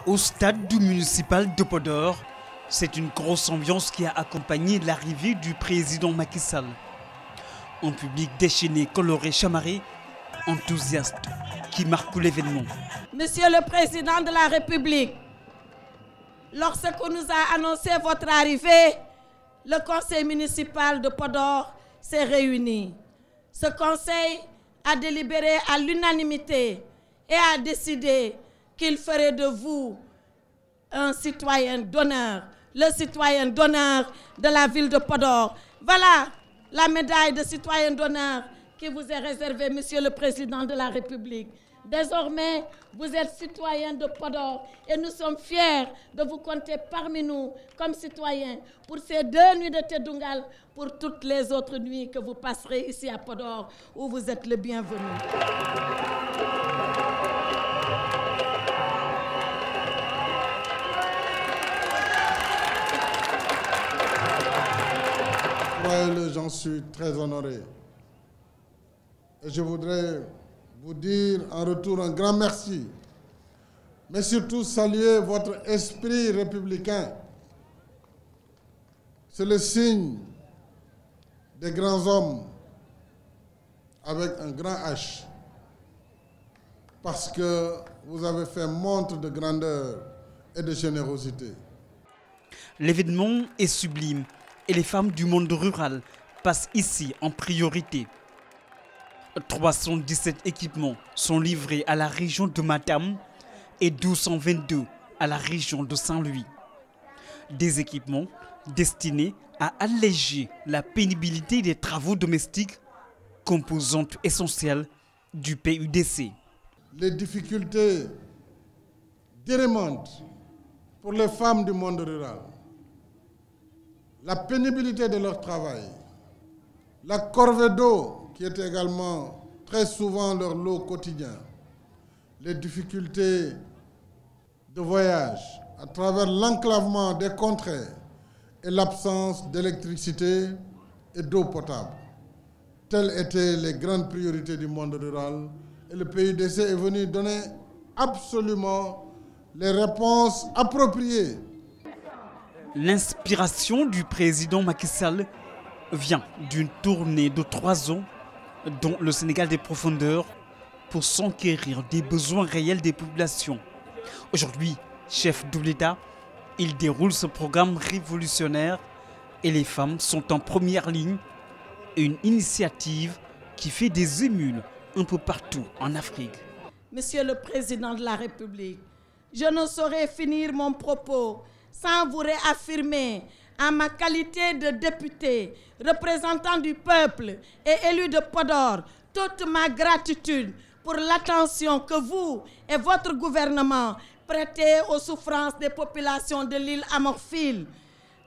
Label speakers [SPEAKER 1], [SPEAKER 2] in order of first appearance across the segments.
[SPEAKER 1] Au stade du municipal de Podor, c'est une grosse ambiance qui a accompagné l'arrivée du président Macky Sall. Un public déchaîné, coloré, chamarré, enthousiaste, qui marque l'événement.
[SPEAKER 2] Monsieur le Président de la République, lorsque nous a annoncé votre arrivée, le conseil municipal de Podor s'est réuni. Ce conseil a délibéré à l'unanimité et a décidé qu'il ferait de vous un citoyen d'honneur, le citoyen d'honneur de la ville de Podor. Voilà la médaille de citoyen d'honneur qui vous est réservée, Monsieur le Président de la République. Désormais, vous êtes citoyen de Podor et nous sommes fiers de vous compter parmi nous comme citoyens pour ces 2 nuits de Tedungal, pour toutes les autres nuits que vous passerez ici à Podor où vous êtes le bienvenu.
[SPEAKER 3] J'en suis très honoré. Et je voudrais vous dire en retour un grand merci, mais surtout saluer votre esprit républicain. C'est le signe des grands hommes avec un grand H, parce que vous avez fait montre de grandeur et de générosité.
[SPEAKER 1] L'événement est sublime et les femmes du monde rural passent ici en priorité. 317 équipements sont livrés à la région de Matam et 1222 à la région de Saint-Louis. Des équipements destinés à alléger la pénibilité des travaux domestiques, composante essentielle du PUDC.
[SPEAKER 3] Les difficultés dérangeantes pour les femmes du monde rural, la pénibilité de leur travail, la corvée d'eau qui est également très souvent leur lot quotidien, les difficultés de voyage à travers l'enclavement des contrées et l'absence d'électricité et d'eau potable. Telles étaient les grandes priorités du monde rural et le PUDC est venu donner absolument les réponses appropriées.
[SPEAKER 1] L'inspiration du président Macky Sall vient d'une tournée de 3 ans dans le Sénégal des profondeurs pour s'enquérir des besoins réels des populations. Aujourd'hui, chef de l'État, il déroule ce programme révolutionnaire et les femmes sont en première ligne. Une initiative qui fait des émules un peu partout en Afrique.
[SPEAKER 2] Monsieur le Président de la République, je ne saurais finir mon propos sans vous réaffirmer en ma qualité de député, représentant du peuple et élu de Podor, toute ma gratitude pour l'attention que vous et votre gouvernement prêtez aux souffrances des populations de l'île Amorphile.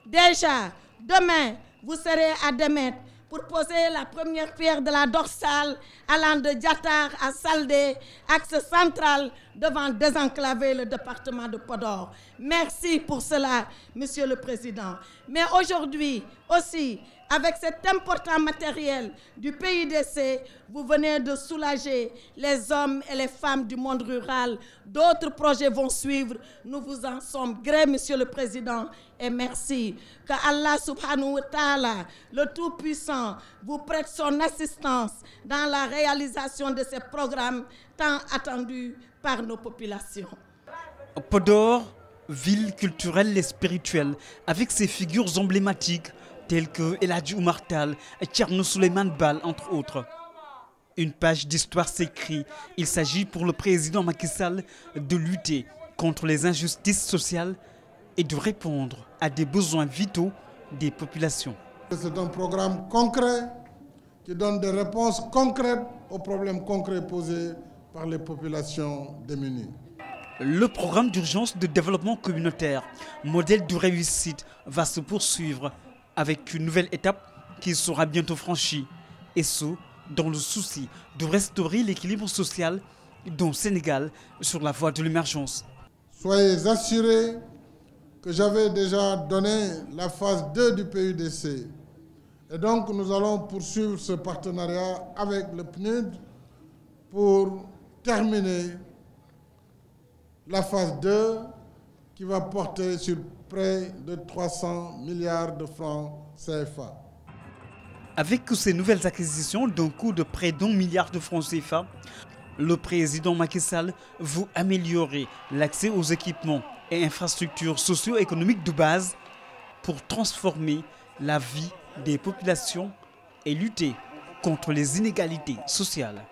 [SPEAKER 2] Déjà, demain, vous serez à Demet pour poser la première pierre de la dorsale allant de Diatar à Saldé, axe central, devant désenclaver le département de Podor. Merci pour cela, Monsieur le Président. Mais aujourd'hui aussi, avec cet important matériel du PUDC, vous venez de soulager les hommes et les femmes du monde rural. D'autres projets vont suivre. Nous vous en sommes gré, Monsieur le Président, et merci. Que Allah subhanahu wa ta'ala, le Tout-Puissant, vous prête son assistance dans la réalisation de ces programmes tant attendus par nos populations.
[SPEAKER 1] Podor, ville culturelle et spirituelle, avec ses figures emblématiques telles que El Hadji Oumar Tall et Thierno Souleymane Baal, entre autres. Une page d'histoire s'écrit. Il s'agit pour le président Macky Sall de lutter contre les injustices sociales et de répondre à des besoins vitaux des populations.
[SPEAKER 3] C'est un programme concret qui donne des réponses concrètes aux problèmes concrets posés par les populations démunies.
[SPEAKER 1] Le programme d'urgence de développement communautaire, modèle de réussite, va se poursuivre avec une nouvelle étape qui sera bientôt franchie, et ce, dans le souci de restaurer l'équilibre social dans le Sénégal sur la voie de l'émergence.
[SPEAKER 3] Soyez assurés que j'avais déjà donné la phase 2 du PUDC. Et donc nous allons poursuivre ce partenariat avec le PNUD pour terminer la phase 2 qui va porter sur près de 300 milliards de francs CFA.
[SPEAKER 1] Avec ces nouvelles acquisitions d'un coût de près d'1 milliard de francs CFA, le président Macky Sall veut améliorer l'accès aux équipements et infrastructures socio-économiques de base pour transformer la vie des populations et lutter contre les inégalités sociales.